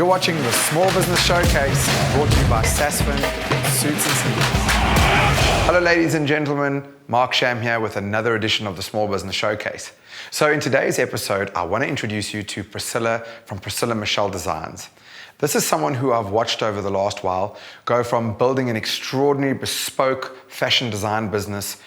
You're watching the Small Business Showcase, brought to you by Sasfin Suits and Sneakers. Hello ladies and gentlemen, Mark Sham here with another edition of the Small Business Showcase. So in today's episode, I want to introduce you to Priscilla from Priscilla Michelle Designs. This is someone who I've watched over the last while go from building an extraordinary bespoke fashion design business,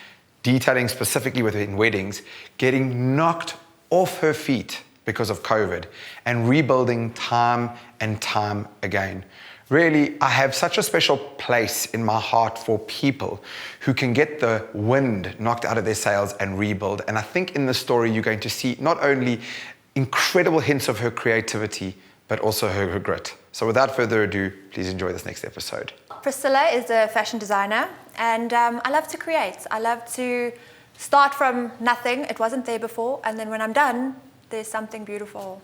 detailing specifically within weddings, getting knocked off her feet because of COVID, and rebuilding time and time again. Really, I have such a special place in my heart for people who can get the wind knocked out of their sails and rebuild. And I think in this story, you're going to see not only incredible hints of her creativity, but also her grit. So without further ado, please enjoy this next episode. Priscilla is a fashion designer, and I love to create. I love to start from nothing. It wasn't there before, and then when I'm done, there's something beautiful.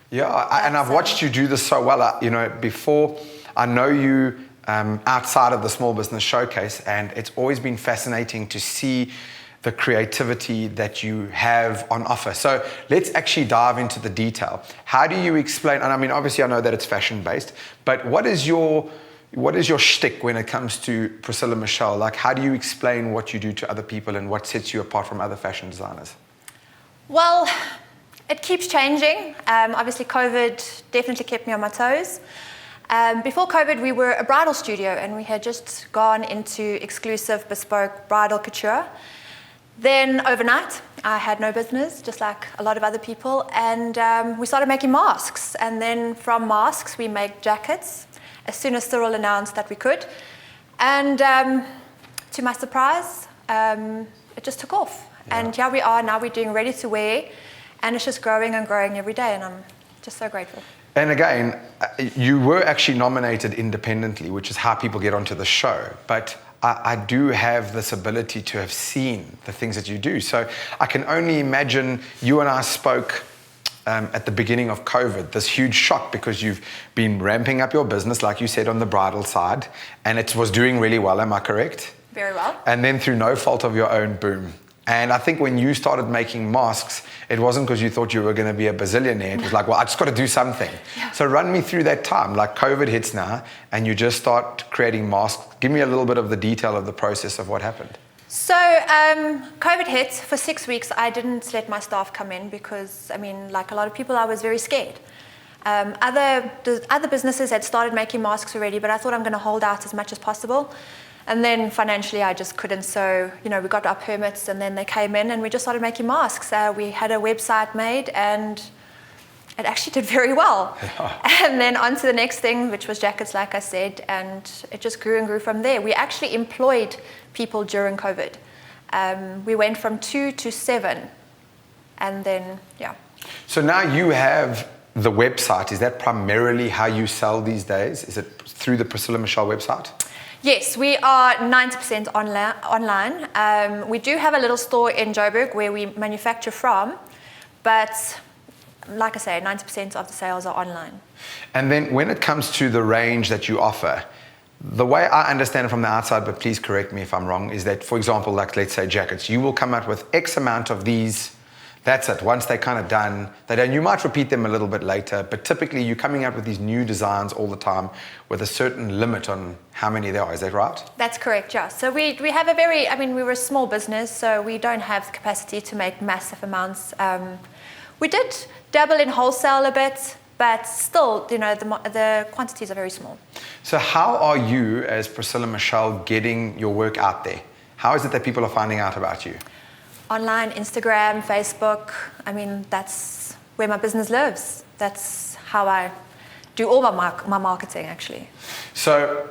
Yeah, and I've watched you do this so well. Before I know you outside of the Small Business Showcase, and it's always been fascinating to see the creativity that you have on offer. So let's actually dive into the detail. How do you explain, and I mean, obviously I know that it's fashion-based, but what is your shtick when it comes to Priscilla Michelle? Like, how do you explain what you do to other people and what sets you apart from other fashion designers? Well, it keeps changing. Obviously, COVID definitely kept me on my toes. Before COVID, we were a bridal studio, and we had just gone into exclusive, bespoke bridal couture. Then overnight, I had no business, just like a lot of other people, and we started making masks. And then from masks, we make jackets, as soon as Cyril announced that we could. And to my surprise, it just took off. Yeah. And here we are, now we're doing ready to wear. And it's just growing and growing every day, and I'm just so grateful. And again, you were actually nominated independently, which is how people get onto the show. But I do have this ability to have seen the things that you do. So I can only imagine you and I spoke at the beginning of COVID, this huge shock because you've been ramping up your business, like you said, on the bridal side, and it was doing really well, am I correct? Very well. And then through no fault of your own, boom. And I think when you started making masks, it wasn't because you thought you were going to be a bazillionaire. It was like, well, I just got to do something. Yeah. So run me through that time. Like COVID hits now, and you just start creating masks. Give me a little bit of the detail of the process of what happened. So COVID hit. For 6 weeks, I didn't let my staff come in because, I mean, like a lot of people, I was very scared. Other businesses had started making masks already, but I thought I'm going to hold out as much as possible. And then financially, I just couldn't. So, we got our permits, and then they came in, and we just started making masks. We had a website made, and it actually did very well. Yeah. And then on to the next thing, which was jackets, like I said, and it just grew and grew from there. We actually employed people during COVID. We went from 2 to 7, and then, yeah. So now you have the website. Is that primarily how you sell these days? Is it through the Priscilla Michelle website? Yes, we are 90% online. We do have a little store in Joburg where we manufacture from, but like I say, 90% of the sales are online. And then when it comes to the range that you offer, the way I understand it from the outside, but please correct me if I'm wrong, is that, for example, like let's say jackets, you will come out with X amount of these. That's it. Once they're kind of done, you might repeat them a little bit later, but typically you're coming out with these new designs all the time with a certain limit on how many there are. Is that right? That's correct, yeah. So we have we were a small business, so we don't have the capacity to make massive amounts. We did dabble in wholesale a bit, but still, the quantities are very small. So how are you, as Priscilla Michelle, getting your work out there? How is it that people are finding out about you? Online, Instagram, Facebook. I mean, that's where my business lives. That's how I do all my marketing, actually. So,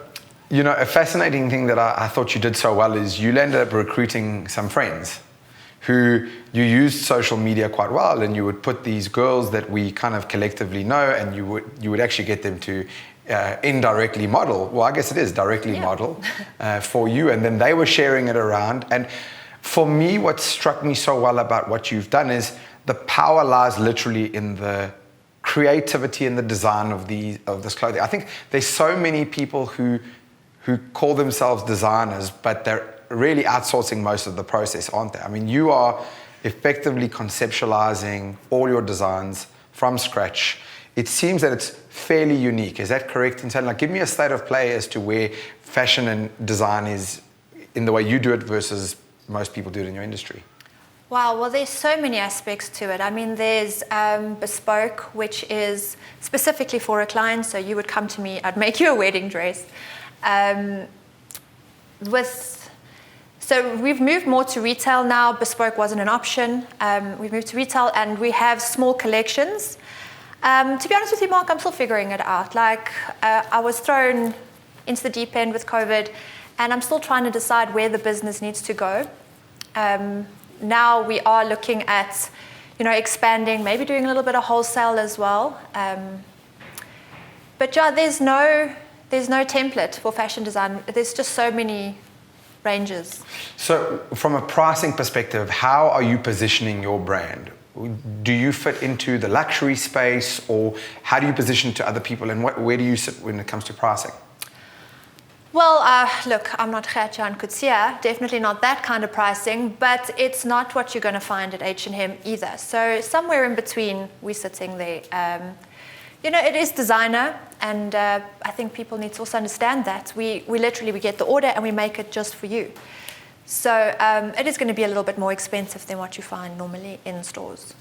a fascinating thing that I thought you did so well is you ended up recruiting some friends who you used social media quite well, and you would put these girls that we kind of collectively know, and you would actually get them to indirectly model. Well, I guess it is directly model for you, and then they were sharing it around. And for me, what struck me so well about what you've done is the power lies literally in the creativity and the design of this clothing. I think there's so many people who call themselves designers, but they're really outsourcing most of the process, aren't they? I mean, you are effectively conceptualizing all your designs from scratch it seems that it's fairly unique. Is that correct in saying, like, give me a state of play as to where fashion and design is in the way you do it versus most people do it in your industry? Wow, well, there's so many aspects to it. I mean, there's bespoke, which is specifically for a client. So you would come to me, I'd make you a wedding dress. So we've moved more to retail now. Bespoke wasn't an option. We've moved to retail, and we have small collections. To be honest with you, Mark, I'm still figuring it out. Like, I was thrown into the deep end with COVID, and I'm still trying to decide where the business needs to go. Now we are looking at, expanding, maybe doing a little bit of wholesale as well. But yeah, there's no template for fashion design. There's just so many ranges. So from a pricing perspective, how are you positioning your brand? Do you fit into the luxury space, or how do you position to other people, and where do you sit when it comes to pricing? Well, look, I'm not Gertja and Kutsia, definitely not that kind of pricing, but it's not what you're going to find at H&M either. So somewhere in between, we're sitting there. It is designer, and I think people need to also understand that. We literally get the order and we make it just for you. So it is going to be a little bit more expensive than what you find normally in stores.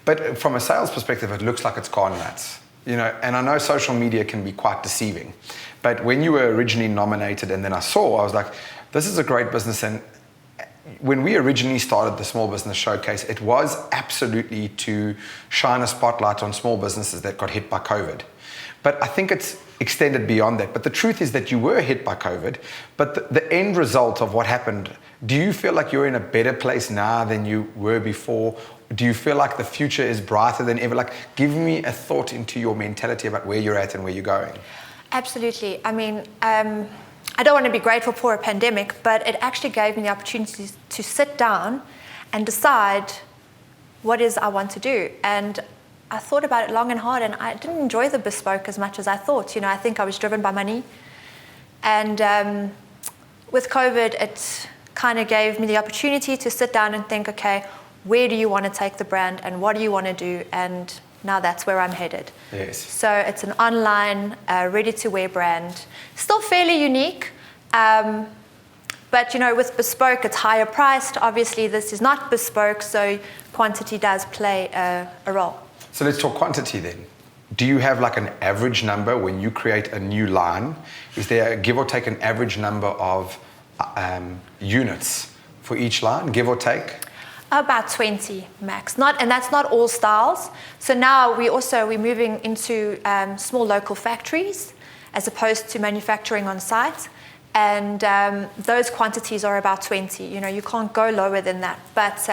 But from a sales perspective, it looks like it's gone nuts. And I know social media can be quite deceiving. But when you were originally nominated and then I was like, this is a great business. And when we originally started the Small Business Showcase, it was absolutely to shine a spotlight on small businesses that got hit by COVID. But I think it's extended beyond that. But the truth is that you were hit by COVID, but the end result of what happened, do you feel like you're in a better place now than you were before? Do you feel like the future is brighter than ever? Like, give me a thought into your mentality about where you're at and where you're going. Absolutely. I mean, I don't want to be grateful for a pandemic, but it actually gave me the opportunity to sit down and decide what is I want to do. And I thought about it long and hard, and I didn't enjoy the bespoke as much as I thought. I think I was driven by money. And with COVID, it kind of gave me the opportunity to sit down and think, okay, where do you want to take the brand and what do you want to do? And now that's where I'm headed. Yes. So it's an online, ready-to-wear brand. Still fairly unique. But, with bespoke, it's higher priced. Obviously, this is not bespoke, so quantity does play a role. So let's talk quantity then. Do you have like an average number when you create a new line? Is there a give or take an average number of units for each line, give or take? About 20 max. And that's not all styles. So now we're moving into small local factories as opposed to manufacturing on site. And those quantities are about 20. You can't go lower than that. But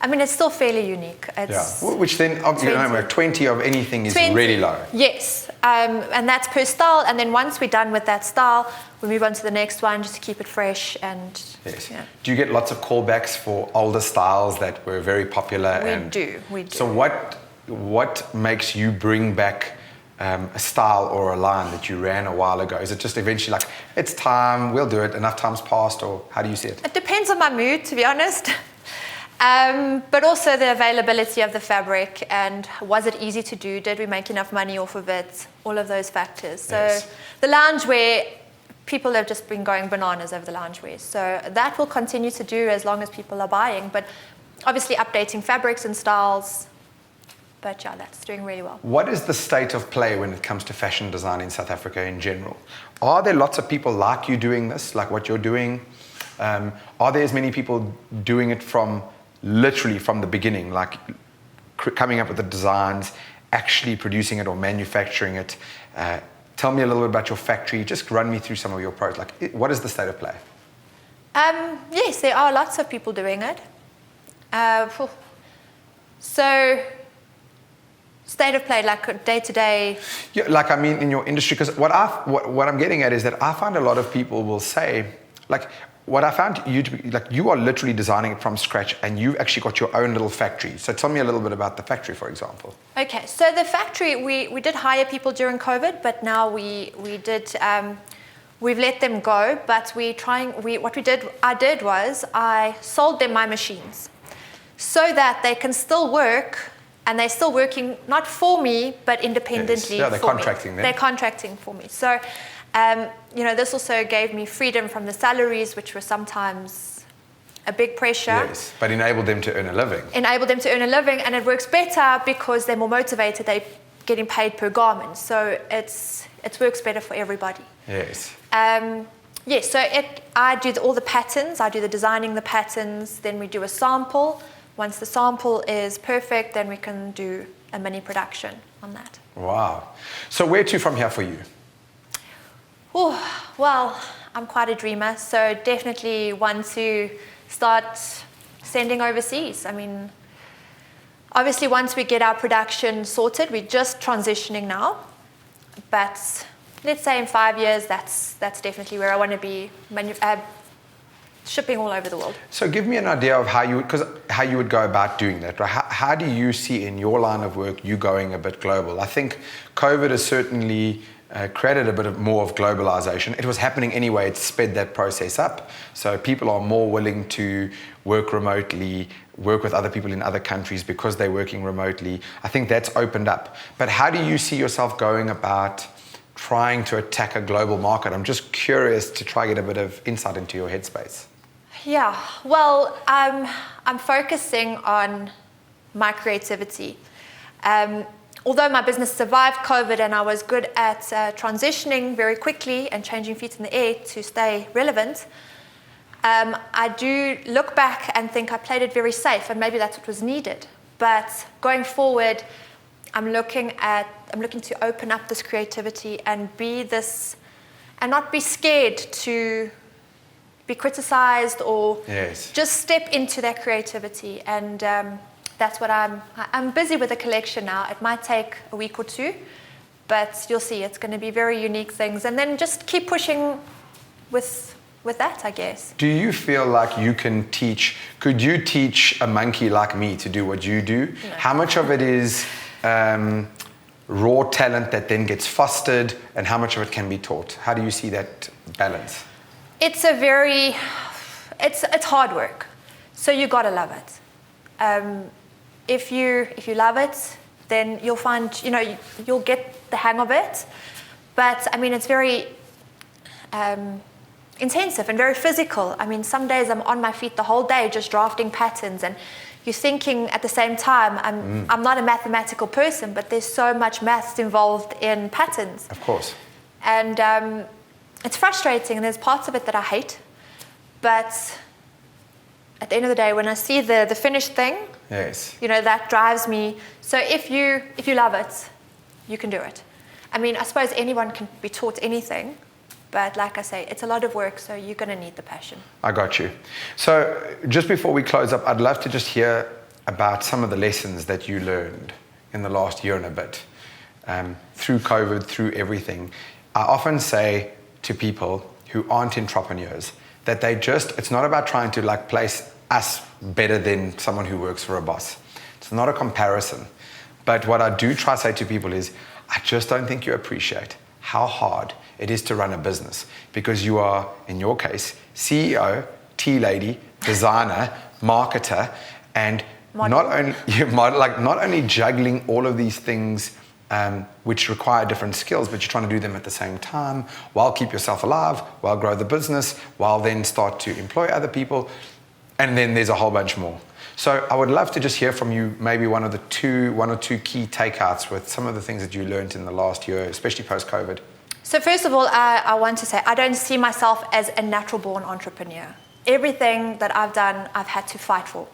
it's still fairly unique. It's Which then, 20 of anything is 20, really low. Yes, and that's per style. And then once we're done with that style, we move on to the next one just to keep it fresh. And yes. Yeah. Do you get lots of callbacks for older styles that were very popular? We do. So what makes you bring back a style or a line that you ran a while ago? Is it just eventually like, it's time, we'll do it, enough time's passed, or how do you see it? It depends on my mood, to be honest. But also the availability of the fabric, and was it easy to do? Did we make enough money off of it? All of those factors. So yes. The loungewear, people have just been going bananas over the loungewear. So that will continue to do as long as people are buying. But obviously updating fabrics and styles. But yeah, that's doing really well. What is the state of play when it comes to fashion design in South Africa in general? Are there lots of people like you doing this, like what you're doing? Are there as many people doing it literally from the beginning, like coming up with the designs, actually producing it or manufacturing it? Tell me a little bit about your factory. Just run me through some of your pros. Like, what is the state of play? Yes, there are lots of people doing it. So, state of play, like day to day. Yeah, like in your industry, because what I'm getting at is that I find a lot of people will say, like, what I found you to be, like, you are literally designing it from scratch and you've actually got your own little factory. So tell me a little bit about the factory, for example. Okay, so the factory, we did hire people during COVID, but now we've let them go, but I sold them my machines so that they can still work and they're still working not for me, but independently. Yes. Yeah, they're for contracting me. then. They're contracting for me. So, this also gave me freedom from the salaries, which were sometimes a big pressure. Yes, but enabled them to earn a living. Enabled them to earn a living, and it works better because they're more motivated. They're getting paid per garment, so it works better for everybody. Yes. Yes, so I do all the patterns. I do the designing the patterns. Then we do a sample. Once the sample is perfect, then we can do a mini production on that. Wow. So where to from here for you? Oh, well, I'm quite a dreamer, so definitely want to start sending overseas. I mean, obviously once we get our production sorted, we're just transitioning now, but let's say in 5 years, that's definitely where I want to be, shipping all over the world. So give me an idea of how you would go about doing that. Right? How do you see in your line of work you going a bit global? I think COVID has certainly created a bit more of globalization. It was happening anyway. It sped that process up. So people are more willing to work remotely, work with other people in other countries because they're working remotely. I think that's opened up. But how do you see yourself going about trying to attack a global market? I'm just curious to try to get a bit of insight into your headspace. Yeah, well, I'm focusing on my creativity. Although my business survived COVID and I was good at transitioning very quickly and changing feet in the air to stay relevant, I do look back and think I played it very safe, and maybe that's what was needed. But going forward, I'm looking to open up this creativity and not be scared to be criticized or just step into that creativity. And that's what I'm busy with a collection now. It might take a week or two, but you'll see it's going to be very unique things. And then just keep pushing with that, I guess. Do you feel like you can could you teach a monkey like me to do what you do? No. How much of it is raw talent that then gets fostered, and how much of it can be taught? How do you see that balance? It's hard work, so you gotta love it. If you love it, then you'll find, you'll get the hang of it. But I mean, it's very intensive and very physical. I mean, some days I'm on my feet the whole day just drafting patterns, and you're thinking at the same time. I'm not a mathematical person, but there's so much maths involved in patterns. Of course. And it's frustrating, and there's parts of it that I hate. But at the end of the day, when I see the finished thing, that drives me. So if you love it, you can do it. I mean, I suppose anyone can be taught anything, but like I say, it's a lot of work, so you're going to need the passion. I got you. So just before we close up, I'd love to just hear about some of the lessons that you learned in the last year and a bit, through COVID, through everything. I often say to people who aren't entrepreneurs that it's not about trying to place us better than someone who works for a boss. It's not a comparison. But what I do try to say to people is, I just don't think you appreciate how hard it is to run a business, because you are, in your case, CEO, tea lady, designer, marketer, and not only juggling all of these things which require different skills, but you're trying to do them at the same time, while keep yourself alive, while grow the business, while then start to employ other people, and then there's a whole bunch more. So I would love to just hear from you maybe one or two key takeouts with some of the things that you learned in the last year, especially post-COVID. So first of all, I want to say I don't see myself as a natural-born entrepreneur. Everything that I've done, I've had to fight for.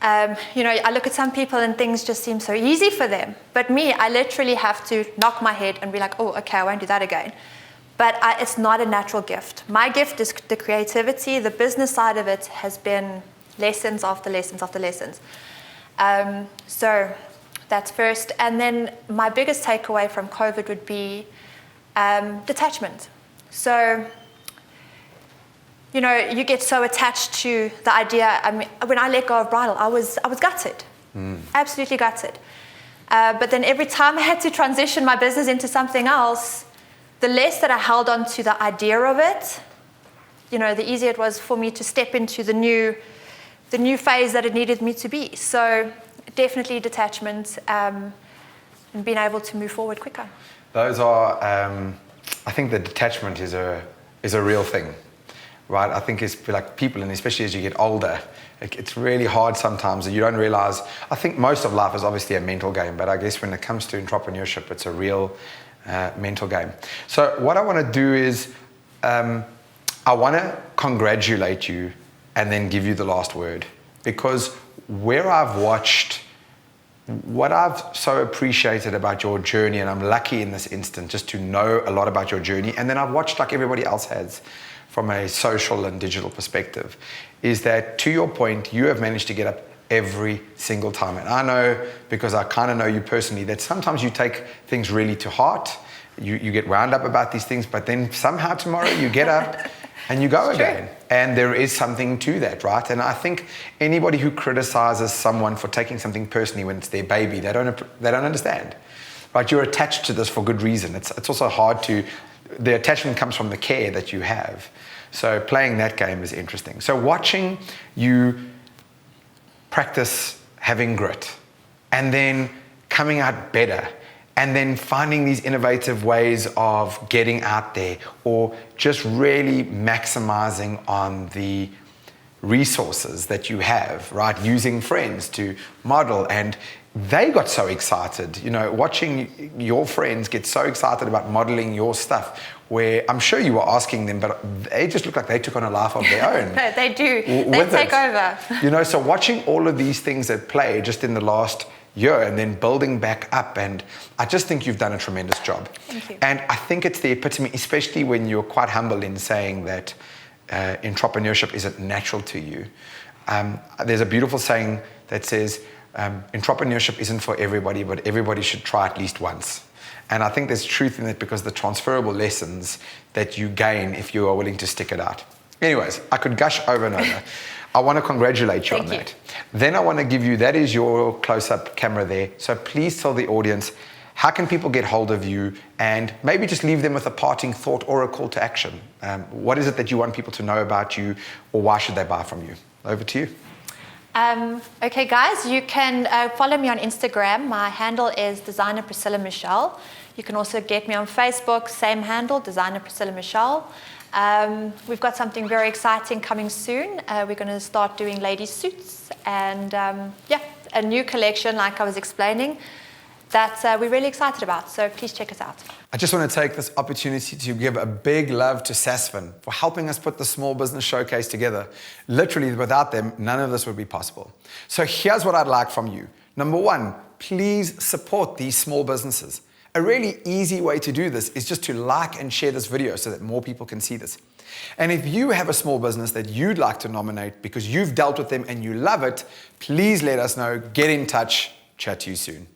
I look at some people and things just seem so easy for them. But me, I literally have to knock my head and be like, oh, okay, I won't do that again. But it's not a natural gift. My gift is the creativity. The business side of it has been lessons after lessons after lessons. So that's first. And then my biggest takeaway from COVID would be detachment. So, you get so attached to the idea. I mean, when I let go of bridal, I was gutted, absolutely gutted. But then every time I had to transition my business into something else, the less that I held on to the idea of it, the easier it was for me to step into the new phase that it needed me to be. So definitely detachment and being able to move forward quicker. Those are, I think the detachment is a real thing, right? I think it's like people, and especially as you get older, it's really hard sometimes, and you don't realize. I think most of life is obviously a mental game, but I guess when it comes to entrepreneurship, it's a real mental game. So what I want to do is, I want to congratulate you and then give you the last word, because where I've watched, what I've so appreciated about your journey, and I'm lucky in this instant just to know a lot about your journey, and then I've watched like everybody else has from a social and digital perspective, is that, to your point, you have managed to get up every single time. And I know, because I kind of know you personally, that sometimes you take things really to heart, you get wound up about these things, but then somehow tomorrow you get up and you go again. And there is something to that, right? And I think anybody who criticizes someone for taking something personally when it's their baby, they don't understand, right? You're attached to this for good reason. It's also hard to, the attachment comes from the care that you have. So playing that game is interesting. So watching you practice having grit and then coming out better, and then finding these innovative ways of getting out there, or just really maximizing on the resources that you have, right? Using friends to model, and they got so excited, you know, watching your friends get so excited about modeling your stuff, where I'm sure you were asking them, but they just look like they took on a life of their own. No, they do. They take over. You know, so watching all of these things at play just in the last year and then building back up, and I just think you've done a tremendous job. Thank you. And I think it's the epitome, especially when you're quite humble in saying that entrepreneurship isn't natural to you. There's a beautiful saying that says, entrepreneurship isn't for everybody, but everybody should try at least once. And I think there's truth in it, because the transferable lessons that you gain if you are willing to stick it out. Anyways, I could gush over and over. I want to congratulate you on that. Then I want to give you, that is your close-up camera there. So please tell the audience, how can people get hold of you, and maybe just leave them with a parting thought or a call to action. What is it that you want people to know about you, or why should they buy from you? Over to you. Okay, guys, you can follow me on Instagram. My handle is designer Priscilla Michelle. You can also get me on Facebook, same handle, designer Priscilla Michelle. We've got something very exciting coming soon. We're going to start doing ladies' suits, and a new collection, like I was explaining, that we're really excited about. So please check us out. I just want to take this opportunity to give a big love to Sasfin for helping us put the Small Business Showcase together. Literally, without them, none of this would be possible. So here's what I'd like from you. Number one, please support these small businesses. A really easy way to do this is just to like and share this video so that more people can see this. And if you have a small business that you'd like to nominate because you've dealt with them and you love it, please let us know. Get in touch. Chat to you soon.